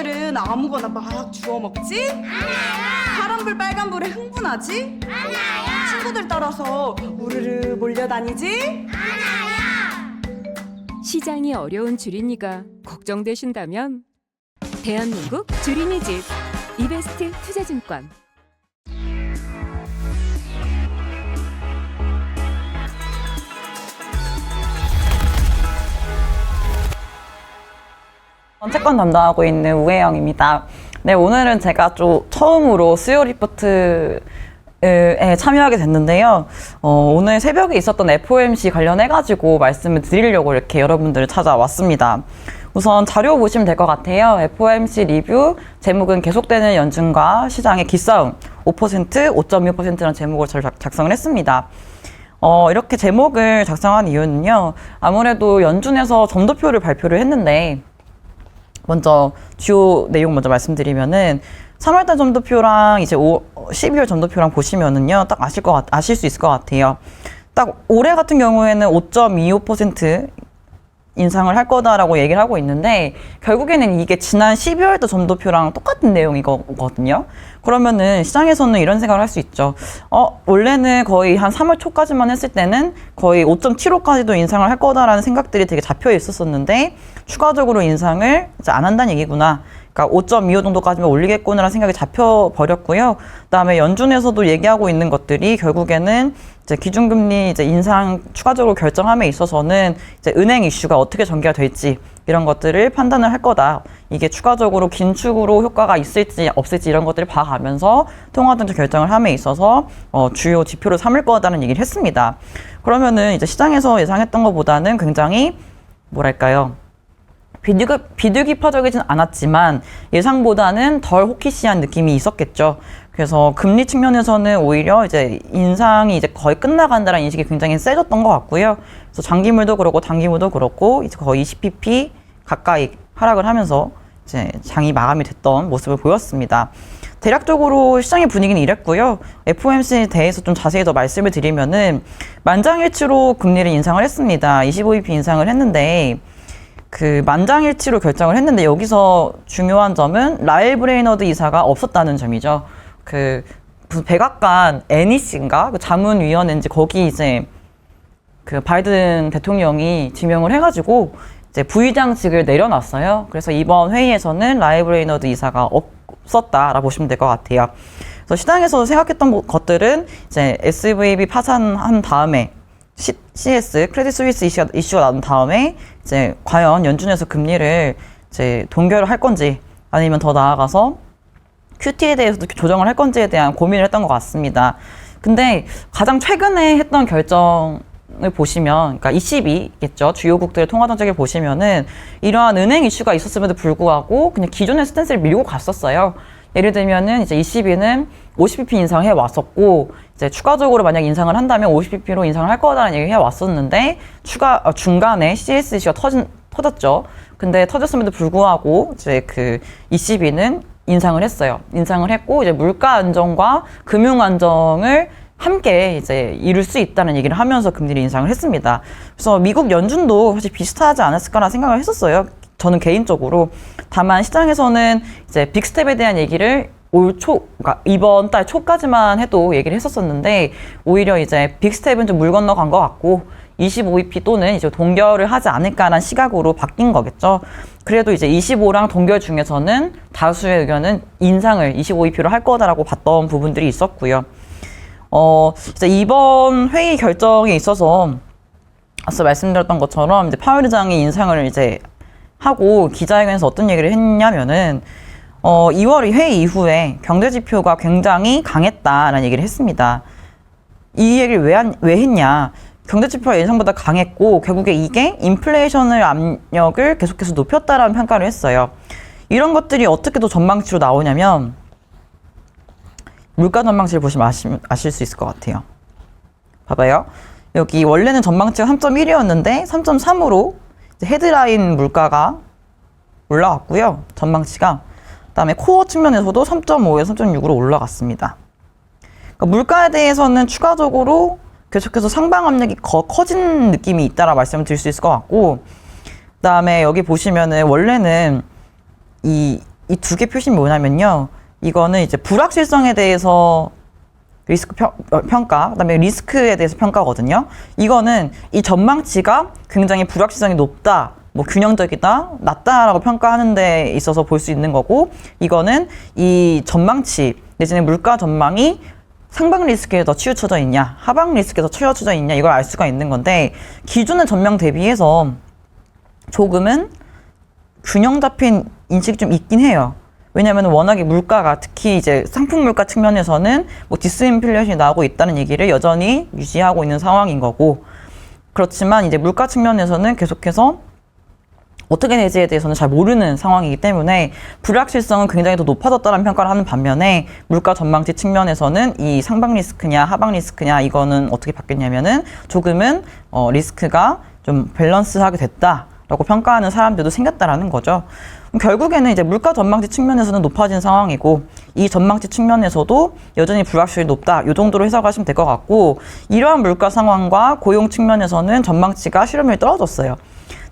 친구들은 아무거나 막 주워 먹지? 하나요. 파란불 빨간불에 흥분하지? 하나요. 친구들 따라서 우르르 몰려다니지? 하나요. 시장이 어려운 주린이가 걱정되신다면 대한민국 주린이 집 이베스트 투자증권. 채권 담당하고 있는 우혜영입니다. 네, 오늘은 제가 좀 처음으로 수요 리포트에 참여하게 됐는데요. 오늘 새벽에 있었던 FOMC 관련해가지고 말씀을 드리려고 이렇게 여러분들을 찾아왔습니다. 우선 자료 보시면 될 것 같아요. FOMC 리뷰, 제목은 계속되는 연준과 시장의 기싸움, 5%, 5.25%라는 제목을 작성을 했습니다. 이렇게 제목을 작성한 이유는요. 아무래도 연준에서 점도표를 발표를 했는데 먼저 주요 내용 먼저 말씀드리면은 3월달 점도표랑 이제 12월 점도표랑 보시면은요, 딱 아실 수 있을 것 같아요. 딱 올해 같은 경우에는 5.25% 인상을 할 거다라고 얘기를 하고 있는데, 결국에는 이게 지난 12월달 점도표랑 똑같은 내용이거든요. 그러면은 시장에서는 이런 생각을 할 수 있죠. 원래는 거의 한 3월 초까지만 했을 때는 거의 5.75까지도 인상을 할 거다라는 생각들이 되게 잡혀 있었었는데, 추가적으로 인상을 이제 안 한다는 얘기구나. 그러니까 5.25 정도까지만 올리겠구나라는 생각이 잡혀버렸고요. 그다음에 연준에서도 얘기하고 있는 것들이 결국에는 이제 기준금리 이제 인상 추가적으로 결정함에 있어서는 이제 은행 이슈가 어떻게 전개가 될지 이런 것들을 판단을 할 거다. 이게 추가적으로 긴축으로 효과가 있을지 없을지 이런 것들을 봐가면서 통화정책 결정을 함에 있어서 주요 지표를 삼을 거다라는 얘기를 했습니다. 그러면은 이제 시장에서 예상했던 것보다는 굉장히 뭐랄까요? 비둘기파적이진 않았지만 예상보다는 덜 호키시한 느낌이 있었겠죠. 그래서 금리 측면에서는 오히려 이제 인상이 이제 거의 끝나간다는 인식이 굉장히 세졌던 것 같고요. 그래서 장기물도 그렇고 단기물도 그렇고 이제 거의 20pp 가까이 하락을 하면서 이제 장이 마감이 됐던 모습을 보였습니다. 대략적으로 시장의 분위기는 이랬고요. FOMC에 대해서 좀 자세히 더 말씀을 드리면은 만장일치로 금리를 인상을 했습니다. 25bp 인상을 했는데 그 만장일치로 결정을 했는데 여기서 중요한 점은 라일 브레이너드 이사가 없었다는 점이죠. 그 무슨 백악관 NEC인가 그 자문위원회인지 거기 이제 그 바이든 대통령이 지명을 해가지고 이제 부의장직을 내려놨어요. 그래서 이번 회의에서는 라일 브레이너드 이사가 없었다라고 보시면 될 것 같아요. 그래서 시장에서 생각했던 것들은 이제 SVB 파산한 다음에 CS 크레딧 스위스 이슈가 나온 다음에 이제 과연 연준에서 금리를 이제 동결을 할 건지 아니면 더 나아가서 QT에 대해서도 조정을 할 건지에 대한 고민을 했던 것 같습니다. 근데 가장 최근에 했던 결정을 보시면, 그러니까 ECB겠죠. 주요국들의 통화정책을 보시면은 이러한 은행 이슈가 있었음에도 불구하고 그냥 기존의 스탠스를 밀고 갔었어요. 예를 들면은 이제 ECB는 50bp 인상해 왔었고, 이제 추가적으로 만약 인상을 한다면 50bp로 인상을 할 거다라는 얘기를 해 왔었는데, 중간에 CS 이슈가 터졌죠. 근데 터졌음에도 불구하고 이제 그 ECB는 인상을 했어요. 인상을 했고, 이제 물가 안정과 금융 안정을 함께 이제 이룰 수 있다는 얘기를 하면서 금리를 인상을 했습니다. 그래서 미국 연준도 사실 비슷하지 않았을까라는 생각을 했었어요. 저는 개인적으로. 다만 시장에서는 이제 빅스텝에 대한 얘기를 그러니까 이번 달 초까지만 해도 얘기를 했었었는데, 오히려 이제 빅스텝은 좀 물 건너간 것 같고 25bp 또는 이제 동결을 하지 않을까라는 시각으로 바뀐 거겠죠. 그래도 이제 25랑 동결 중에서는 다수의 의견은 인상을 25bp로 할 거다라고 봤던 부분들이 있었고요. 이제 이번 회의 결정에 있어서 앞서 말씀드렸던 것처럼 이제 파월 의장이 인상을 이제 하고 기자회견에서 어떤 얘기를 했냐면은 2월 회의 이후에 경제 지표가 굉장히 강했다라는 얘기를 했습니다. 이 얘기를 왜 했냐? 경제 지표가 예상보다 강했고 결국에 이게 인플레이션의 압력을 계속해서 높였다라는 평가를 했어요. 이런 것들이 어떻게 또 전망치로 나오냐면 물가 전망치를 보시면 아실 수 있을 것 같아요. 봐봐요. 여기 원래는 전망치가 3.1이었는데 3.3으로 헤드라인 물가가 올라갔고요. 전망치가. 그다음에 코어 측면에서도 3.5에서 3.6으로 올라갔습니다. 그러니까 물가에 대해서는 추가적으로 계속해서 상방 압력이 커진 느낌이 있다라 말씀을 드릴 수 있을 것 같고, 그다음에 여기 보시면은 원래는 이 이 두 개 표시는 뭐냐면요. 이거는 이제 불확실성에 대해서 리스크 평가, 그다음에 리스크에 대해서 평가거든요. 이거는 이 전망치가 굉장히 불확실성이 높다, 뭐 균형적이다, 낮다라고 평가하는 데 있어서 볼 수 있는 거고, 이거는 이 전망치 내지는 물가 전망이 상방 리스크에 더 치우쳐져 있냐, 하방 리스크에 더 치우쳐져 있냐, 이걸 알 수가 있는 건데, 기존의 전망 대비해서 조금은 균형 잡힌 인식이 좀 있긴 해요. 왜냐하면 워낙에 물가가, 특히 이제 상품 물가 측면에서는 뭐 디스인플레이션이 나오고 있다는 얘기를 여전히 유지하고 있는 상황인 거고, 그렇지만 이제 물가 측면에서는 계속해서 어떻게 될지에 대해서는 잘 모르는 상황이기 때문에 불확실성은 굉장히 더 높아졌다는 평가를 하는 반면에, 물가 전망치 측면에서는 이 상방 리스크냐 하방 리스크냐 이거는 어떻게 바뀌었냐면은 조금은 리스크가 좀 밸런스하게 됐다라고 평가하는 사람들도 생겼다라는 거죠. 결국에는 이제 물가 전망치 측면에서는 높아진 상황이고, 이 전망치 측면에서도 여전히 불확실성이 높다, 이 정도로 해석하시면 될 것 같고, 이러한 물가 상황과 고용 측면에서는 전망치가 실업률이 떨어졌어요.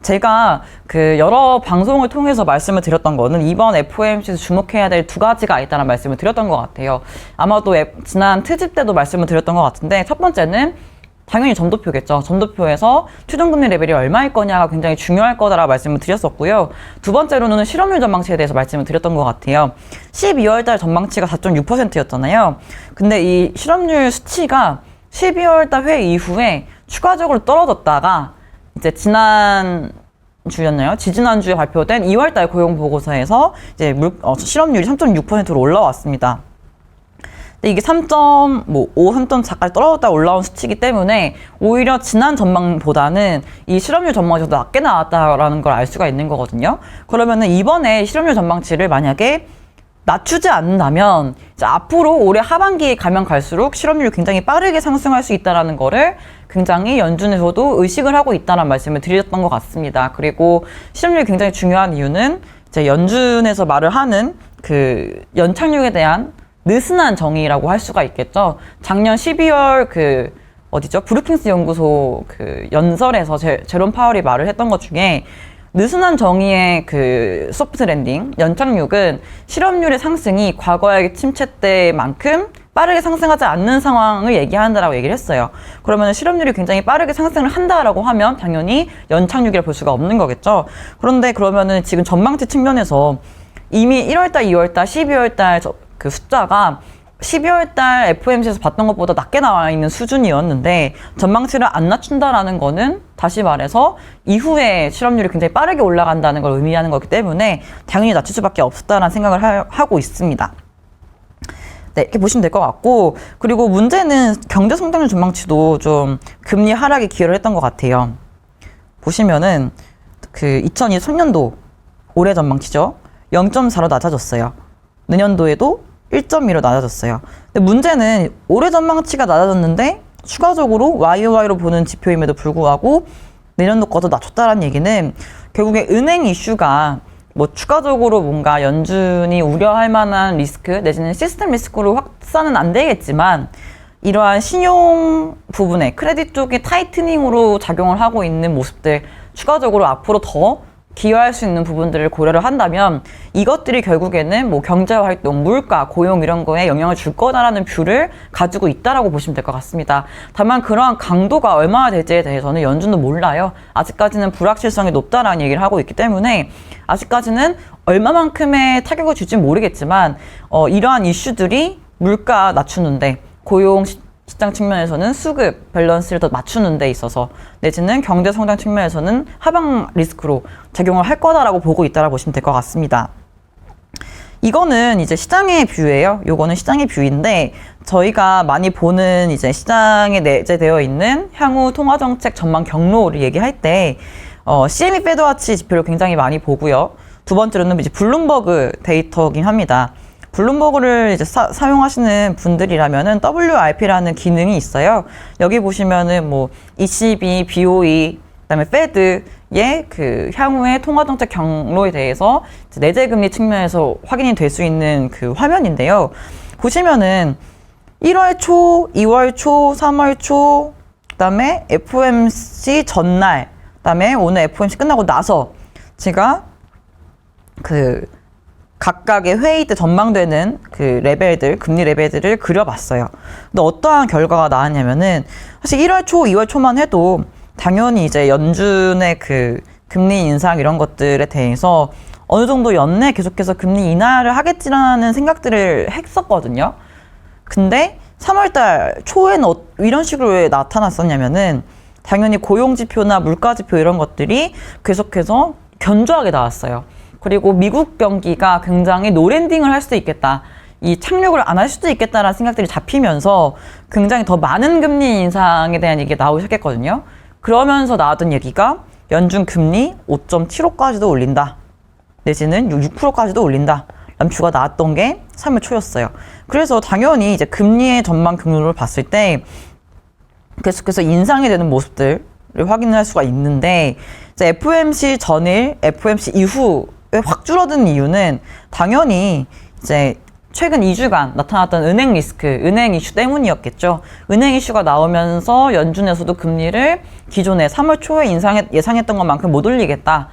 제가 그 여러 방송을 통해서 말씀을 드렸던 거는 이번 FOMC에서 주목해야 될 두 가지가 있다는 말씀을 드렸던 것 같아요. 아마도 지난 트집 때도 말씀을 드렸던 것 같은데, 첫 번째는 당연히 점도표겠죠. 점도표에서 추정금리 레벨이 얼마일 거냐가 굉장히 중요할 거다라고 말씀을 드렸었고요. 두 번째로는 실업률 전망치에 대해서 말씀을 드렸던 것 같아요. 12월 달 전망치가 4.6%였잖아요. 근데 이 실업률 수치가 12월 달 회의 이후에 추가적으로 떨어졌다가 이제 지난 주였나요? 지지난주에 발표된 2월 달 고용 보고서에서 이제 실업률이 3.6%로 올라왔습니다. 근데 이게 3.5, 3.4까지 떨어졌다 올라온 수치이기 때문에 오히려 지난 전망보다는 이 실업률 전망이 더 낮게 나왔다라는 걸 알 수가 있는 거거든요. 그러면은 이번에 실업률 전망치를 만약에 낮추지 않는다면 이제 앞으로 올해 하반기에 가면 갈수록 실업률이 굉장히 빠르게 상승할 수 있다는 거를 굉장히 연준에서도 의식을 하고 있다는 말씀을 드렸던 것 같습니다. 그리고 실업률이 굉장히 중요한 이유는 이제 연준에서 말을 하는 그 연착륙에 대한 느슨한 정의라고 할 수가 있겠죠. 작년 12월 브루킹스 연구소 그 연설에서 제롬 파월이 말을 했던 것 중에, 느슨한 정의의 그 소프트 랜딩, 연착륙은 실업률의 상승이 과거의 침체 때만큼 빠르게 상승하지 않는 상황을 얘기한다라고 얘기를 했어요. 그러면 실업률이 굉장히 빠르게 상승을 한다라고 하면 당연히 연착륙이라 볼 수가 없는 거겠죠. 그런데 그러면은 지금 전망치 측면에서 이미 1월달, 2월달, 12월달 그 숫자가 12월달 FOMC에서 봤던 것보다 낮게 나와 있는 수준이었는데, 전망치를 안 낮춘다라는 거는 다시 말해서 이후에 실업률이 굉장히 빠르게 올라간다는 걸 의미하는 거기 때문에 당연히 낮출 수밖에 없었다라는 생각을 하고 있습니다. 네, 이렇게 보시면 될 것 같고, 그리고 문제는 경제 성장률 전망치도 좀 금리 하락에 기여를 했던 것 같아요. 보시면은 그 2023년도 올해 전망치죠. 0.4로 낮아졌어요. 내년도에도 1.2로 낮아졌어요. 근데 문제는 올해 전망치가 낮아졌는데 추가적으로 YOY로 보는 지표임에도 불구하고 내년도 거도 낮췄다는 얘기는 결국에 은행 이슈가 뭐 추가적으로 뭔가 연준이 우려할 만한 리스크 내지는 시스템 리스크로 확산은 안 되겠지만, 이러한 신용 부분에 크레딧 쪽의 타이트닝으로 작용을 하고 있는 모습들, 추가적으로 앞으로 더 기여할 수 있는 부분들을 고려를 한다면 이것들이 결국에는 뭐 경제활동, 물가, 고용 이런 거에 영향을 줄 거다라는 뷰를 가지고 있다라고 보시면 될 것 같습니다. 다만 그러한 강도가 얼마나 될지에 대해서는 연준도 몰라요. 아직까지는 불확실성이 높다라는 얘기를 하고 있기 때문에 아직까지는 얼마만큼의 타격을 줄지 모르겠지만, 이러한 이슈들이 물가 낮추는데, 고용 시장 측면에서는 수급 밸런스를 더 맞추는 데 있어서, 내지는 경제 성장 측면에서는 하방 리스크로 작용을 할 거다라고 보고 있다라고 보시면 될 것 같습니다. 이거는 이제 시장의 뷰예요. 요거는 시장의 뷰인데, 저희가 많이 보는 이제 시장에 내재되어 있는 향후 통화정책 전망 경로를 얘기할 때 CME 패드와치 지표를 굉장히 많이 보고요. 두 번째로는 이제 블룸버그 데이터긴 합니다. 블룸버그를 이제 사용하시는 분들이라면은 WRP라는 기능이 있어요. 여기 보시면은 뭐 ECB, BOE, 그다음에 페드의 그 향후의 통화정책 경로에 대해서 내재금리 측면에서 확인이 될 수 있는 그 화면인데요. 보시면은 1월 초, 2월 초, 3월 초, 그다음에 FOMC 전날, 그다음에 오늘 FOMC 끝나고 나서 제가 그 각각의 회의 때 전망되는 그 레벨들, 금리 레벨들을 그려봤어요. 근데 어떠한 결과가 나왔냐면은 사실 1월 초, 2월 초만 해도 당연히 이제 연준의 그 금리 인상 이런 것들에 대해서 어느 정도 연내 계속해서 금리 인하를 하겠지라는 생각들을 했었거든요. 근데 3월달 초에는 이런 식으로 왜 나타났었냐면은 당연히 고용지표나 물가지표 이런 것들이 계속해서 견조하게 나왔어요. 그리고 미국 경기가 굉장히 노랜딩을 할 수도 있겠다. 이 착륙을 안 할 수도 있겠다라는 생각들이 잡히면서 굉장히 더 많은 금리 인상에 대한 얘기가 나오기 시작했거든요. 그러면서 나왔던 얘기가 연준 금리 5.75까지도 올린다. 내지는 6%까지도 올린다. 라는 뷰가 나왔던 게 3월 초였어요. 그래서 당연히 이제 금리의 전망 경로를 봤을 때 계속해서 인상이 되는 모습들을 확인할 수가 있는데 이제 FOMC 전일, FOMC 이후에 확 줄어든 이유는 당연히 이제 최근 2주간 나타났던 은행 리스크, 은행 이슈 때문이었겠죠. 은행 이슈가 나오면서 연준에서도 금리를 기존에 3월 초에 예상했던 것만큼 못 올리겠다.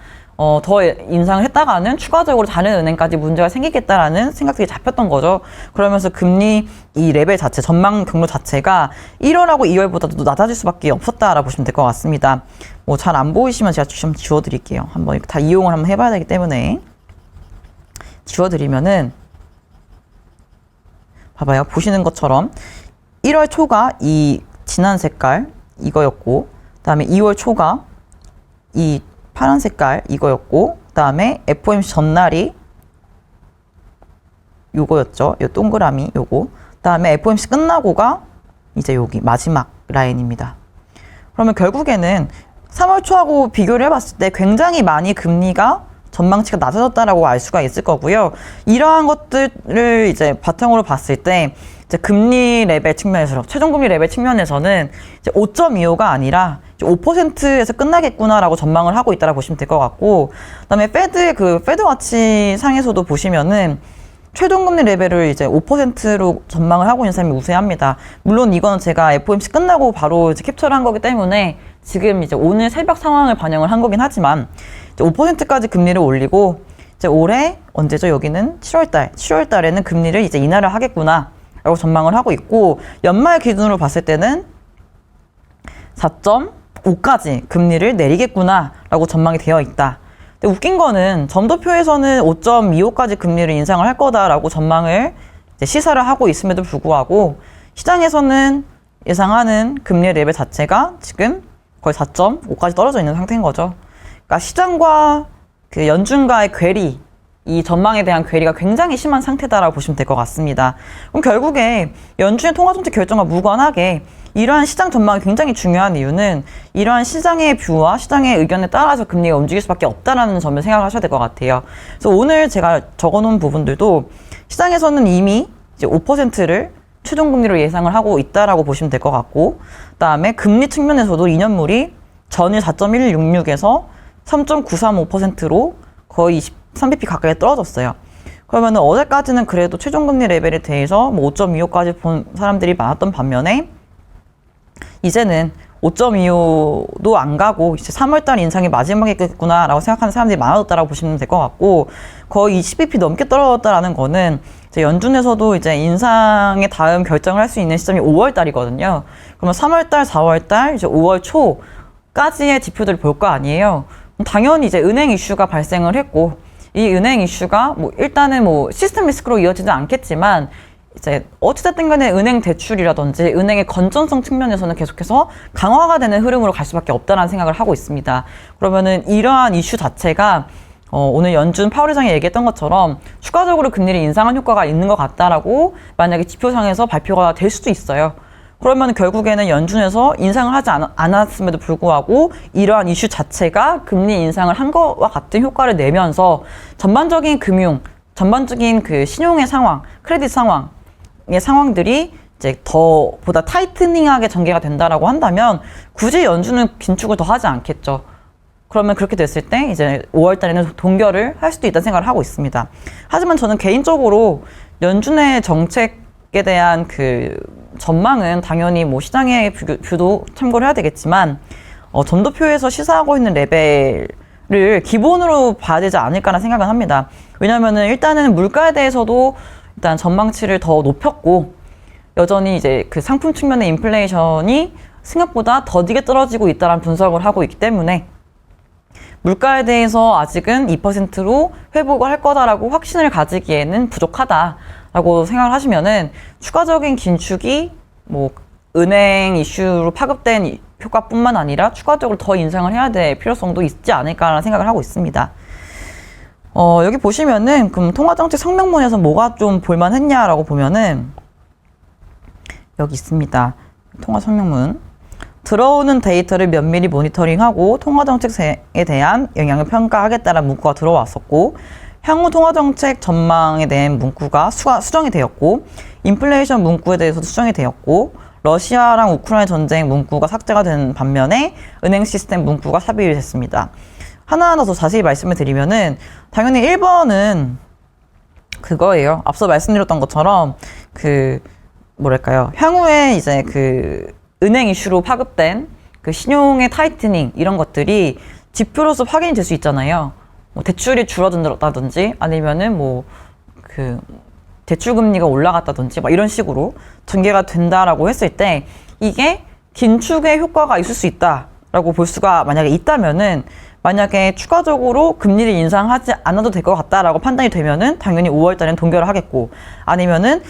더 인상을 했다가는 추가적으로 다른 은행까지 문제가 생기겠다라는 생각들이 잡혔던 거죠. 그러면서 금리 이 레벨 자체, 전망 경로 자체가 1월하고 2월보다도 낮아질 수밖에 없었다라고 보시면 될 것 같습니다. 뭐 잘 안 보이시면 제가 좀 지워드릴게요. 한번 다 이용을 한번 해봐야 되기 때문에 지워드리면은 봐봐요. 보시는 것처럼 1월 초가 이 진한 색깔 이거였고, 그다음에 2월 초가 이 파란 색깔 이거였고, 그다음에 FOMC 전날이 요거였죠. 요 동그라미 요거. 그다음에 FOMC 끝나고가 이제 여기 마지막 라인입니다. 그러면 결국에는 3월 초하고 비교를 해봤을 때 굉장히 많이 금리가 전망치가 낮아졌다라고 알 수가 있을 거고요. 이러한 것들을 이제 바탕으로 봤을 때 이제 금리 레벨 측면에서, 최종 금리 레벨 측면에서는 이제 5.25가 아니라 5%에서 끝나겠구나라고 전망을 하고 있다라고 보시면 될 것 같고, 그다음에 페드와치 상에서도 보시면은 최종 금리 레벨을 이제 5%로 전망을 하고 있는 사람이 우세합니다. 물론 이거는 제가 FOMC 끝나고 바로 이제 캡처를 한 거기 때문에 지금 이제 오늘 새벽 상황을 반영을 한 거긴 하지만 5%까지 금리를 올리고 이제 올해 언제죠? 여기는 7월 달에는 금리를 이제 인하를 하겠구나라고 전망을 하고 있고, 연말 기준으로 봤을 때는 4.5까지 금리를 내리겠구나라고 전망이 되어 있다. 근데 웃긴 거는 점도표에서는 5.25까지 금리를 인상을 할 거다라고 전망을 이제 시사를 하고 있음에도 불구하고 시장에서는 예상하는 금리 레벨 자체가 지금 거의 4.5까지 떨어져 있는 상태인 거죠. 그러니까 시장과 그 연준과의 괴리, 이 전망에 대한 괴리가 굉장히 심한 상태다라고 보시면 될 것 같습니다. 그럼 결국에 연준의 통화정책 결정과 무관하게 이러한 시장 전망이 굉장히 중요한 이유는 이러한 시장의 뷰와 시장의 의견에 따라서 금리가 움직일 수밖에 없다라는 점을 생각하셔야 될 것 같아요. 그래서 오늘 제가 적어놓은 부분들도 시장에서는 이미 이제 5%를 최종 금리로 예상을 하고 있다라고 보시면 될 것 같고, 그다음에 금리 측면에서도 2년물이 전일 4.166에서 3.935%로 거의 23bp 가까이 떨어졌어요. 그러면 어제까지는 그래도 최종금리 레벨에 대해서 뭐 5.25까지 본 사람들이 많았던 반면에 이제는 5.25도 안 가고 이제 3월달 인상이 마지막이겠구나라고 생각하는 사람들이 많아졌다라고 보시면 될 것 같고, 거의 20bp 넘게 떨어졌다라는 거는 이제 연준에서도 이제 인상의 다음 결정을 할 수 있는 시점이 5월달이거든요. 그러면 3월달, 4월달, 이제 5월 초까지의 지표들을 볼 거 아니에요. 당연히 이제 은행 이슈가 발생을 했고, 이 은행 이슈가 뭐 일단은 뭐 시스템 리스크로 이어지지 않겠지만 이제 어찌됐든 간에 은행 대출이라든지 은행의 건전성 측면에서는 계속해서 강화가 되는 흐름으로 갈 수밖에 없다는 생각을 하고 있습니다. 그러면은 이러한 이슈 자체가 오늘 연준 파월 의장이 얘기했던 것처럼 추가적으로 금리를 인상한 효과가 있는 것 같다라고 만약에 지표상에서 발표가 될 수도 있어요. 그러면 결국에는 연준에서 인상을 하지 않았음에도 불구하고 이러한 이슈 자체가 금리 인상을 한 것과 같은 효과를 내면서 전반적인 전반적인 그 신용의 상황, 크레딧 상황의 상황들이 이제 보다 타이트닝하게 전개가 된다라고 한다면 굳이 연준은 긴축을 더 하지 않겠죠. 그러면 그렇게 됐을 때 이제 5월 달에는 동결을 할 수도 있다는 생각을 하고 있습니다. 하지만 저는 개인적으로 연준의 정책에 대한 그 전망은 당연히 뭐 시장의 뷰도 참고를 해야 되겠지만 점도표에서 시사하고 있는 레벨을 를 기본으로 봐야 되지 않을까라는 생각은 합니다. 왜냐면은 일단은 물가에 대해서도 일단 전망치를 더 높였고 여전히 이제 그 상품 측면의 인플레이션이 생각보다 더디게 떨어지고 있다는 분석을 하고 있기 때문에 물가에 대해서 아직은 2%로 회복을 할 거다라고 확신을 가지기에는 부족하다라고 생각을 하시면은 추가적인 긴축이 뭐 은행 이슈로 파급된 효과뿐만 아니라 추가적으로 더 인상을 해야 될 필요성도 있지 않을까라는 생각을 하고 있습니다. 여기 보시면은 그럼 통화정책 성명문에서 뭐가 좀 볼만했냐라고 보면은 여기 있습니다. 통화 성명문. 들어오는 데이터를 면밀히 모니터링하고 통화정책에 대한 영향을 평가하겠다는 문구가 들어왔었고 향후 통화정책 전망에 대한 문구가 수정이 되었고 인플레이션 문구에 대해서도 수정이 되었고 러시아랑 우크라이나 전쟁 문구가 삭제가 된 반면에 은행 시스템 문구가 삽입이 됐습니다. 하나하나 더 자세히 말씀을 드리면은 당연히 1번은 그거예요. 앞서 말씀드렸던 것처럼 그 뭐랄까요. 향후에 이제 그 은행 이슈로 파급된 그 신용의 타이트닝 이런 것들이 지표로서 확인이 될 수 있잖아요. 뭐 대출이 줄어든다든지 아니면은 뭐 그 대출 금리가 올라갔다든지 막 이런 식으로 전개가 된다라고 했을 때 이게 긴축의 효과가 있을 수 있다라고 볼 수가 만약에 있다면은 만약에 추가적으로 금리를 인상하지 않아도 될 것 같다라고 판단이 되면은 당연히 5월 달에는 동결을 하겠고 아니면은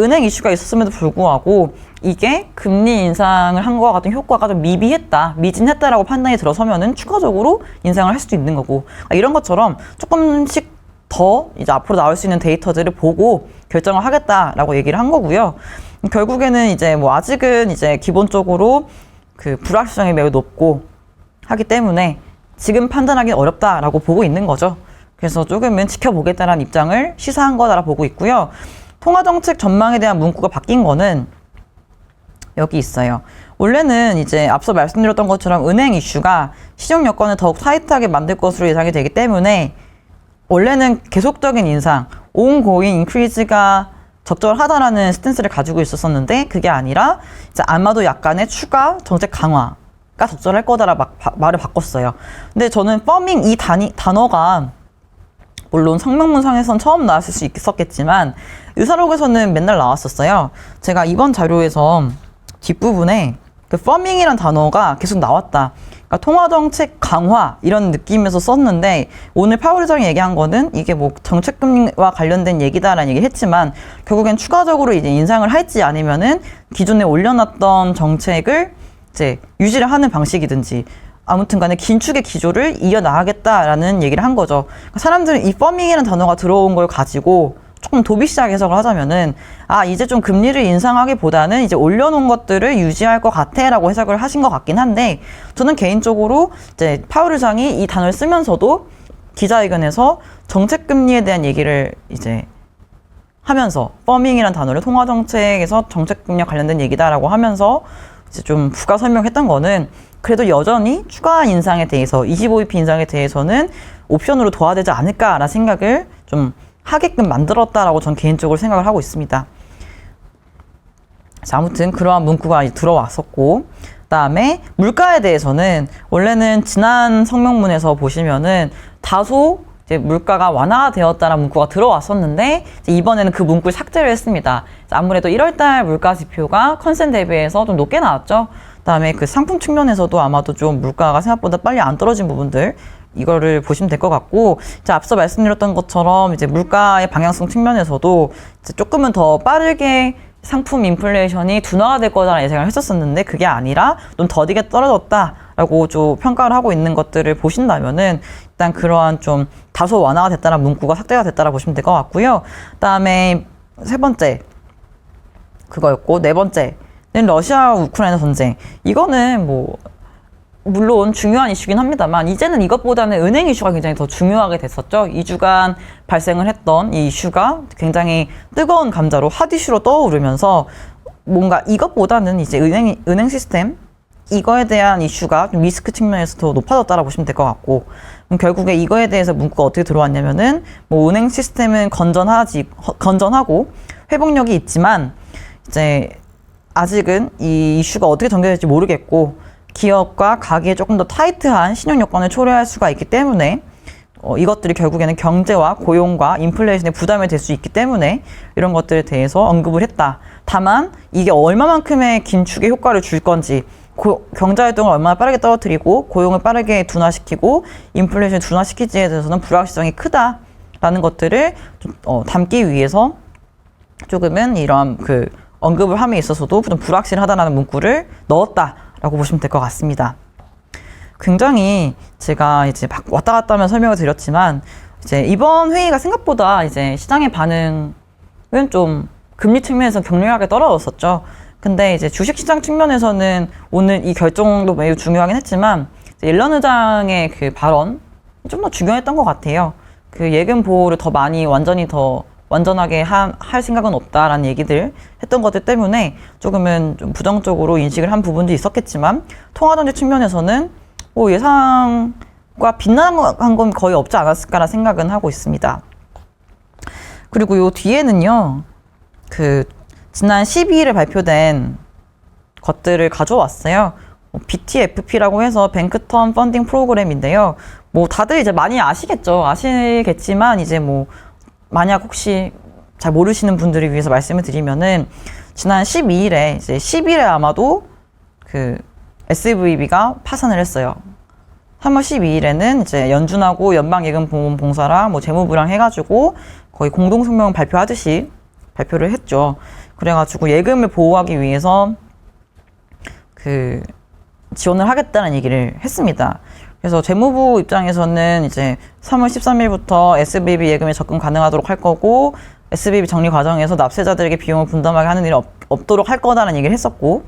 은행 이슈가 있었음에도 불구하고 이게 금리 인상을 한 것과 같은 효과가 좀 미진했다라고 판단이 들어서면은 추가적으로 인상을 할 수도 있는 거고 이런 것처럼 조금씩 더 이제 앞으로 나올 수 있는 데이터들을 보고 결정을 하겠다라고 얘기를 한 거고요. 결국에는 이제 뭐 아직은 이제 기본적으로 그 불확실성이 매우 높고 하기 때문에 지금 판단하기 어렵다라고 보고 있는 거죠. 그래서 조금은 지켜보겠다는 입장을 시사한 거다라 보고 있고요. 통화정책 전망에 대한 문구가 바뀐 거는 여기 있어요. 원래는 이제 앞서 말씀드렸던 것처럼 은행 이슈가 시정 여건을 더욱 타이트하게 만들 것으로 예상이 되기 때문에 원래는 계속적인 인상, ongoing increase가 적절하다라는 스탠스를 가지고 있었는데 그게 아니라 이제 아마도 약간의 추가 정책 강화가 적절할 거다라 말을 바꿨어요. 근데 저는 firming 이 단어가 물론 성명문상에선 처음 나왔을 수 있었겠지만 의사록에서는 맨날 나왔었어요. 제가 이번 자료에서 뒷부분에 그 firming이란 단어가 계속 나왔다. 그러니까 통화정책 강화 이런 느낌에서 썼는데 오늘 파월 의장이 얘기한 거는 이게 뭐 정책금리와 관련된 얘기다라는 얘기를 했지만 결국엔 추가적으로 이제 인상을 할지 아니면은 기존에 올려놨던 정책을 이제 유지를 하는 방식이든지 아무튼 간에 긴축의 기조를 이어나가겠다라는 얘기를 한 거죠. 그러니까 사람들은 이 firming이라는 단어가 들어온 걸 가지고 조금 도비시하게 해석을 하자면은 이제 좀 금리를 인상하기보다는 이제 올려놓은 것들을 유지할 것 같아라고 해석을 하신 것 같긴 한데 저는 개인적으로 이제 파월 의장이 이 단어를 쓰면서도 기자회견에서 정책 금리에 대한 얘기를 이제 하면서 firming이라는 단어를 통화정책에서 정책 금리와 관련된 얘기다라고 하면서 이제 좀 부가 설명했던 거는 그래도 여전히 추가 인상에 대해서 25bp 인상에 대해서는 옵션으로 둬야 되지 않을까라는 생각을 좀 하게끔 만들었다라고 전 개인적으로 생각을 하고 있습니다. 자, 아무튼 그러한 문구가 들어왔었고 그다음에 물가에 대해서는 원래는 지난 성명문에서 보시면은 다소 이제 물가가 완화되었다는 문구가 들어왔었는데 이번에는 그 문구를 삭제를 했습니다. 아무래도 1월달 물가 지표가 컨센 대비해서 좀 높게 나왔죠. 그다음에 그 상품 측면에서도 아마도 좀 물가가 생각보다 빨리 안 떨어진 부분들 이거를 보시면 될 것 같고 자, 앞서 말씀드렸던 것처럼 이제 물가의 방향성 측면에서도 이제 조금은 더 빠르게 상품 인플레이션이 둔화가 될 거다라는 예상을 했었었는데 그게 아니라 좀 더디게 떨어졌다라고 좀 평가를 하고 있는 것들을 보신다면은 일단 그러한 좀 다소 완화가 됐다는 문구가 삭제가 됐다라고 보시면 될 것 같고요. 그다음에 세 번째 그거였고 네 번째는 러시아 우크라이나 전쟁. 이거는 뭐 물론 중요한 이슈긴 합니다만 이제는 이것보다는 은행 이슈가 굉장히 더 중요하게 됐었죠. 2주간 발생을 했던 이 이슈가 굉장히 뜨거운 감자로 핫 이슈로 떠오르면서 뭔가 이것보다는 이제 은행 시스템 이거에 대한 이슈가 좀 리스크 측면에서 더 높아졌다라고 보시면 될 것 같고 결국에 이거에 대해서 문구가 어떻게 들어왔냐면은 뭐 은행 시스템은 건전하고 회복력이 있지만 이제 아직은 이 이슈가 어떻게 전개될지 모르겠고 기업과 가계에 조금 더 타이트한 신용 요건을 초래할 수가 있기 때문에 이것들이 결국에는 경제와 고용과 인플레이션에 부담이 될 수 있기 때문에 이런 것들에 대해서 언급을 했다. 다만 이게 얼마만큼의 긴축의 효과를 줄 건지 경제활동을 얼마나 빠르게 떨어뜨리고 고용을 빠르게 둔화시키고 인플레이션을 둔화시킬지에 대해서는 불확실성이 크다라는 것들을 좀, 담기 위해서 조금은 이런 그 언급을 함에 있어서도 좀 불확실하다라는 문구를 넣었다라고 보시면 될 것 같습니다. 굉장히 제가 이제 막 왔다 갔다 하면 설명을 드렸지만 이제 이번 회의가 생각보다 이제 시장의 반응은 좀 금리 측면에서 격렬하게 떨어졌었죠. 근데 이제 주식시장 측면에서는 오늘 이 결정도 매우 중요하긴 했지만 옐런 의장의 그 발언 좀 더 중요했던 것 같아요. 그 예금 보호를 더 많이 완전하게 할 생각은 없다라는 얘기들 했던 것들 때문에 조금은 좀 부정적으로 인식을 한 부분도 있었겠지만 통화정책 측면에서는 뭐 예상과 빗나간 건 거의 없지 않았을까라는 생각은 하고 있습니다. 그리고 요 뒤에는요, 그 지난 12일에 발표된 것들을 가져왔어요. BTFP라고 해서 뱅크텀 펀딩 프로그램인데요. 뭐 다들 이제 많이 아시겠지만 이제 뭐 만약 혹시 잘 모르시는 분들을 위해서 말씀을 드리면은 지난 12일에 이제 10일에 아마도 그 SVB가 파산을 했어요. 3월 12일에는 이제 연준하고 연방예금보험공사랑 뭐 재무부랑 해가지고 거의 공동성명 발표하듯이 발표를 했죠. 그래가지고 예금을 보호하기 위해서 그 지원을 하겠다는 얘기를 했습니다. 그래서 재무부 입장에서는 이제 3월 13일부터 SVB 예금에 접근 가능하도록 할 거고 SVB 정리 과정에서 납세자들에게 비용을 분담하게 하는 일이 없도록 할 거다라는 얘기를 했었고,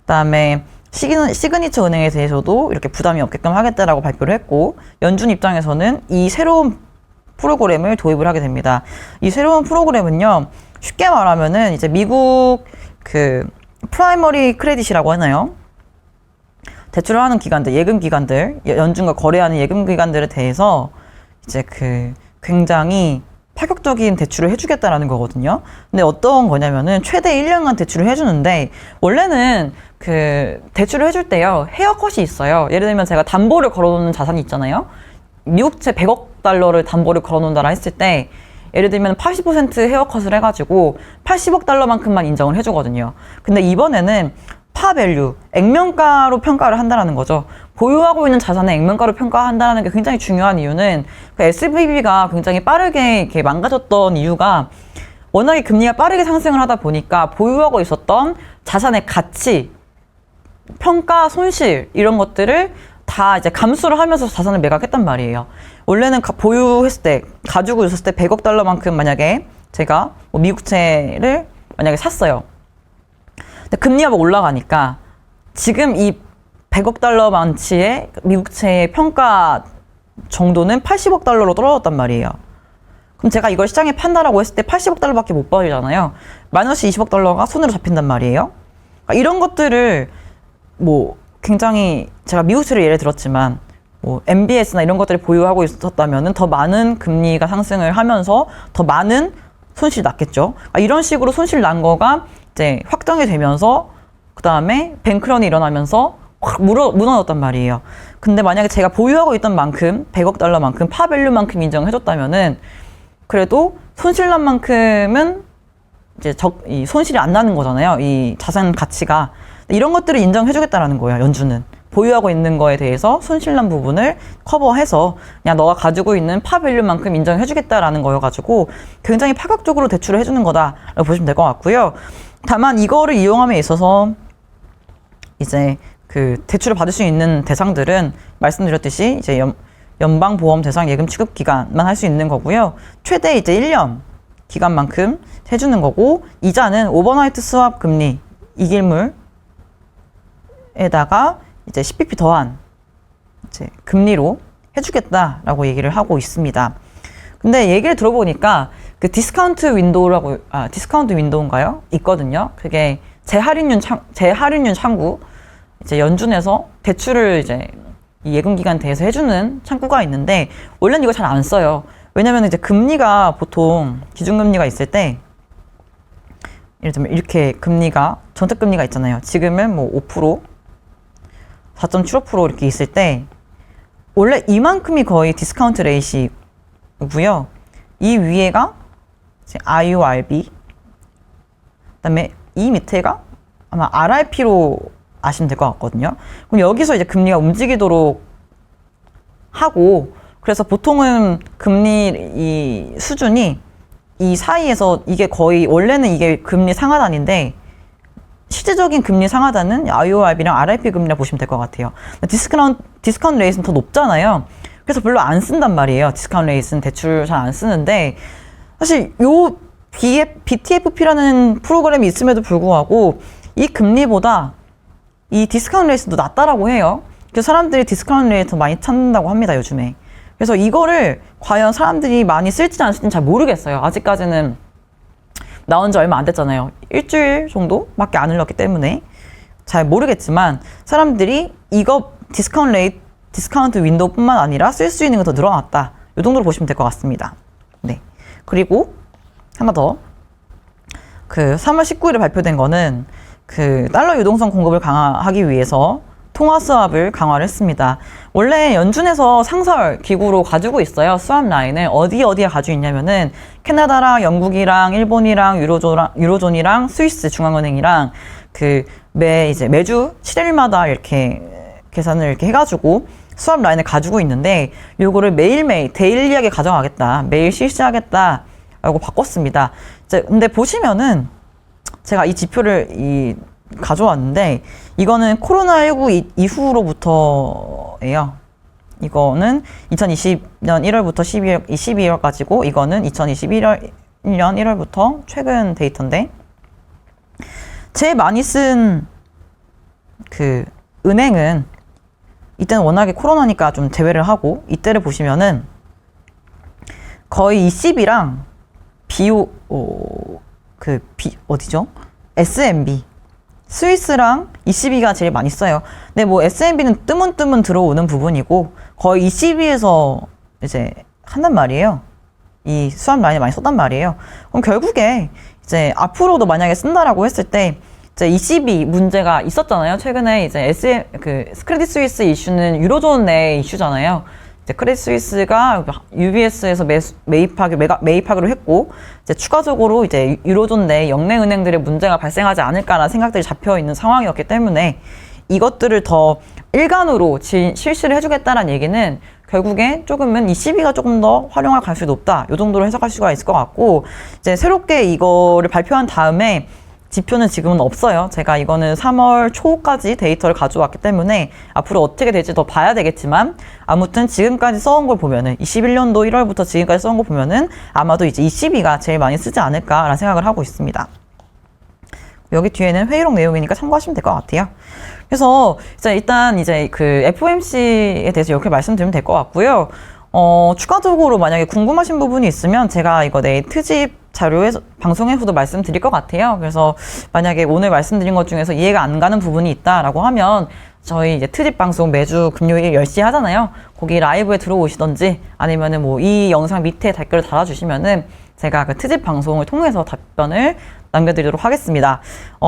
그다음에 시그니처 은행에 대해서도 이렇게 부담이 없게끔 하겠다라고 발표를 했고, 연준 입장에서는 이 새로운 프로그램을 도입을 하게 됩니다. 이 새로운 프로그램은요, 쉽게 말하면은 이제 미국 그 프라이머리 크레딧이라고 하나요? 대출을 하는 기관들, 예금 기관들, 연준과 거래하는 예금 기관들에 대해서 이제 그 굉장히 파격적인 대출을 해주겠다라는 거거든요. 근데 어떤 거냐면은 최대 1년간 대출을 해주는데, 원래는 그 대출을 해줄 때요, 헤어컷이 있어요. 예를 들면 제가 담보를 걸어놓는 자산이 있잖아요. 미국채 100억 달러를 담보를 걸어놓는다라 했을 때, 예를 들면 80% 헤어컷을 해가지고 80억 달러만큼만 인정을 해주거든요. 근데 이번에는 파밸류, 액면가로 평가를 한다는 거죠. 보유하고 있는 자산의 액면가로 평가한다는 게 굉장히 중요한 이유는 그 SVB가 굉장히 빠르게 이렇게 망가졌던 이유가 워낙에 금리가 빠르게 상승을 하다 보니까 보유하고 있었던 자산의 가치, 평가, 손실 이런 것들을 다 이제 감수를 하면서 자산을 매각했단 말이에요. 원래는 보유했을 때, 가지고 있었을 때 100억 달러만큼 만약에 제가 뭐 미국채를 만약에 샀어요. 근데 금리가 막 올라가니까 지금 이 100억 달러만치의 미국채의 평가 정도는 80억 달러로 떨어졌단 말이에요. 그럼 제가 이걸 시장에 판다라고 했을 때 80억 달러밖에 못 벌잖아요. 마이너스 20억 달러가 손으로 잡힌단 말이에요. 그러니까 이런 것들을 뭐 굉장히 제가 미국채를 예를 들었지만 뭐 MBS나 이런 것들을 보유하고 있었다면은 더 많은 금리가 상승을 하면서 더 많은 손실이 났겠죠. 그러니까 이런 식으로 손실 난 거가 이제 확정이 되면서 그 다음에 뱅크런이 일어나면서 확 무너졌단 말이에요. 근데 만약에 제가 보유하고 있던 만큼 100억 달러만큼 파밸류만큼 인정해줬다면은 그래도 손실난 만큼은 이제 이 손실이 안 나는 거잖아요. 이 자산 가치가. 이런 것들을 인정해주겠다라는 거예요. 연준은 보유하고 있는 거에 대해서 손실난 부분을 커버해서 그냥 너가 가지고 있는 파밸류만큼 인정해주겠다라는 거여가지고 굉장히 파격적으로 대출을 해주는 거다라고 보시면 될 것 같고요. 다만 이거를 이용함에 있어서 이제 그 대출을 받을 수 있는 대상들은 말씀드렸듯이 이제 연방보험 대상 예금 취급 기간만 할 수 있는 거고요. 최대 이제 1년 기간만큼 해주는 거고, 이자는 오버나이트 스왑 금리 이길물에다가 이제 10bp 더한 이제 금리로 해주겠다라고 얘기를 하고 있습니다. 근데 얘기를 들어보니까 그 디스카운트 윈도우인가요? 있거든요. 그게 재할인율 창구, 이제 연준에서 대출을 이제 이 예금기관 대해서 해주는 창구가 있는데, 원래는 이거 잘 안 써요. 왜냐면 이제 금리가 보통 기준금리가 있을 때, 예를 들면 이렇게 금리가, 정책금리가 있잖아요. 지금은 뭐 5%, 4.75% 이렇게 있을 때 원래 이만큼이 거의 디스카운트 레이시고요. 이 위에가 이제 IORB, 그다음에 이 밑에가 아마 RRP로 아시면 될 것 같거든요. 그럼 여기서 이제 금리가 움직이도록 하고, 그래서 보통은 금리 이 수준이 이 사이에서 이게 거의 원래는 이게 금리 상하단인데 실질적인 금리 상하단은 IORB랑 RRP 금리라 보시면 될 것 같아요. 디스카운트 레이트는 더 높잖아요. 그래서 별로 안 쓴단 말이에요. 디스카운트 레이트는 대출 잘 안 쓰는데, 사실 요 BTFP라는 프로그램이 있음에도 불구하고 이 금리보다 이 디스카운트 레이트도 낮다라고 해요. 그래서 사람들이 디스카운트 레이트 더 많이 찾는다고 합니다, 요즘에. 그래서 이거를 과연 사람들이 많이 쓸지 안 쓸지는 잘 모르겠어요. 아직까지는 나온 지 얼마 안 됐잖아요. 일주일 정도밖에 안 흘렀기 때문에 잘 모르겠지만, 사람들이 이거 디스카운트 윈도우뿐만 아니라 쓸 수 있는 게 더 늘어났다. 이 정도로 보시면 될 것 같습니다. 네. 그리고 하나 더. 그 3월 19일에 발표된 거는 그 달러 유동성 공급을 강화하기 위해서 통화 수합을 강화를 했습니다. 원래 연준에서 상설 기구로 가지고 있어요. 수합 라인을 어디에 가지고 있냐면은 캐나다랑 영국이랑 일본이랑 유로존이랑 스위스 중앙은행이랑 그 매주 7일마다 이렇게 계산을 이렇게 해가지고 수합 라인을 가지고 있는데, 요거를 매일매일 데일리하게 가져가겠다, 매일 실시하겠다라고 바꿨습니다. 이제 근데 보시면은 제가 이 지표를 가져왔는데, 이거는 코로나19 이후로부터예요. 이거는 2020년 1월부터 12월까지고, 이거는 2021년 1월부터 최근 데이터인데, 제일 많이 쓴 그 은행은, 이때는 워낙에 코로나니까 좀 제외를 하고, 이때를 보시면은 거의 ECB랑 어디죠? SMB, 스위스랑 ECB가 제일 많이 써요. 근데 뭐 SMB는 뜨문뜨문 들어오는 부분이고, 거의 ECB에서 이제 한단 말이에요. 이 수합 라인을 많이 썼단 말이에요. 그럼 결국에 이제 앞으로도 만약에 쓴다라고 했을 때, 이제 ECB 문제가 있었잖아요. 최근에 이제 크레딧 스위스 이슈는 유로존 내 이슈잖아요. 이제 크레딧 스위스가 UBS에서 매입하기로 했고, 이제 추가적으로 이제 유로존 내 영내 은행들의 문제가 발생하지 않을까라는 생각들이 잡혀 있는 상황이었기 때문에, 이것들을 더 일간으로 실시를 해주겠다는 얘기는 결국에 조금은 ECB가 조금 더 활용할 가능성이 높다, 이 정도로 해석할 수가 있을 것 같고, 이제 새롭게 이거를 발표한 다음에 지표는 지금은 없어요. 제가 이거는 3월 초까지 데이터를 가져왔기 때문에 앞으로 어떻게 될지 더 봐야 되겠지만, 아무튼 지금까지 써온 걸 보면은 21년도 1월부터 지금까지 써온 거 보면은 아마도 이제 ECB가 제일 많이 쓰지 않을까라는 생각을 하고 있습니다. 여기 뒤에는 회의록 내용이니까 참고하시면 될 것 같아요. 그래서 일단 그 FOMC에 대해서 이렇게 말씀드리면 될 것 같고요. 추가적으로 만약에 궁금하신 부분이 있으면 제가 이거 내일 트집 자료에서 방송에서도 말씀드릴 것 같아요. 그래서 만약에 오늘 말씀드린 것 중에서 이해가 안 가는 부분이 있다라고 하면 저희 이제 트집 방송 매주 금요일 10시에 하잖아요. 거기 라이브에 들어오시던지, 아니면은 뭐 이 영상 밑에 댓글을 달아주시면은 제가 그 트집 방송을 통해서 답변을 남겨드리도록 하겠습니다.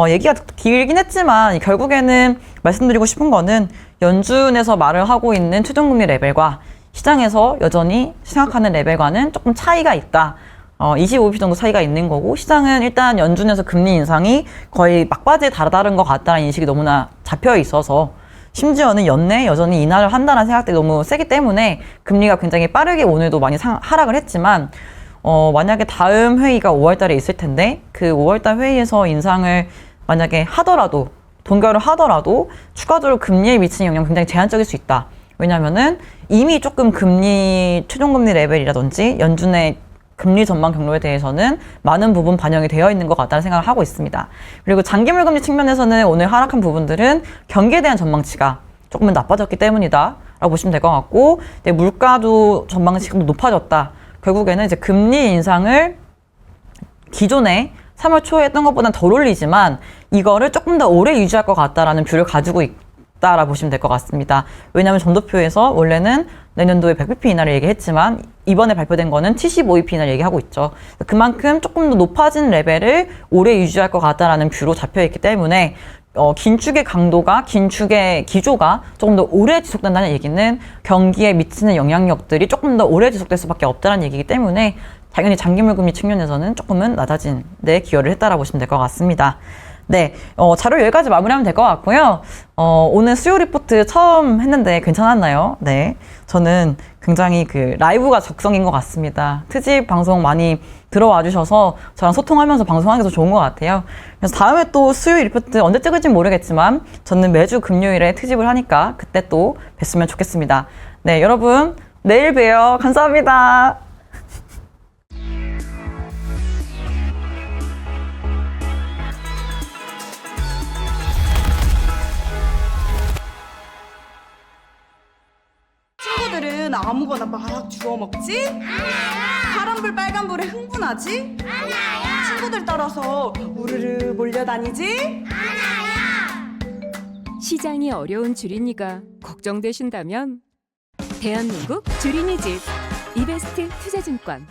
얘기가 길긴 했지만 결국에는 말씀드리고 싶은 거는, 연준에서 말을 하고 있는 최종금리 레벨과 시장에서 여전히 생각하는 레벨과는 조금 차이가 있다. 25bp 정도 차이가 있는 거고, 시장은 일단 연준에서 금리 인상이 거의 막바지에 다다른 것 같다는 인식이 너무나 잡혀 있어서, 심지어는 연내 여전히 인하를 한다는 생각들이 너무 세기 때문에 금리가 굉장히 빠르게 오늘도 많이 하락을 했지만, 만약에 다음 회의가 5월달에 있을 텐데, 그 5월달 회의에서 인상을 만약에 하더라도, 동결을 하더라도 추가적으로 금리에 미치는 영향이 굉장히 제한적일 수 있다. 왜냐면은 이미 조금 최종금리 레벨이라든지 연준의 금리 전망 경로에 대해서는 많은 부분 반영이 되어 있는 것 같다는 생각을 하고 있습니다. 그리고 장기물금리 측면에서는 오늘 하락한 부분들은 경기에 대한 전망치가 조금은 나빠졌기 때문이다 라고 보시면 될 것 같고, 물가도 전망치가 높아졌다. 결국에는 이제 금리 인상을 기존에 3월 초에 했던 것보다는 덜 올리지만 이거를 조금 더 오래 유지할 것 같다라는 뷰를 가지고 있다라고 보시면 될 것 같습니다. 왜냐하면 점도표에서 원래는 내년도에 100bp 인하를 얘기했지만 이번에 발표된 거는 75bp 인하를 얘기하고 있죠. 그만큼 조금 더 높아진 레벨을 오래 유지할 것 같다라는 뷰로 잡혀있기 때문에 긴축의 강도가, 긴축의 기조가 조금 더 오래 지속된다는 얘기는 경기에 미치는 영향력들이 조금 더 오래 지속될 수밖에 없다는 얘기이기 때문에 당연히 장기물금리 측면에서는 조금은 낮아진 데 기여를 했다라고 보시면 될 것 같습니다. 네, 자료 여기까지 마무리하면 될 것 같고요. 오늘 수요 리포트 처음 했는데 괜찮았나요? 네, 저는 굉장히 그 라이브가 적성인 것 같습니다. 트집 방송 많이 들어와 주셔서 저랑 소통하면서 방송하는 게 더 좋은 것 같아요. 그래서 다음에 또 수요 리포트 언제 찍을지 모르겠지만 저는 매주 금요일에 트집을 하니까 그때 또 뵀으면 좋겠습니다. 네, 여러분 내일 봬요. 감사합니다. 친구들은 아무거나 막 주워 먹지? 파란불 빨간불에 흥분하지? 친구들 따라서 우르르 몰려다니지? 시장이 어려운 주린이가 걱정되신다면 대한민국 주린이 집 이베스트 투자증권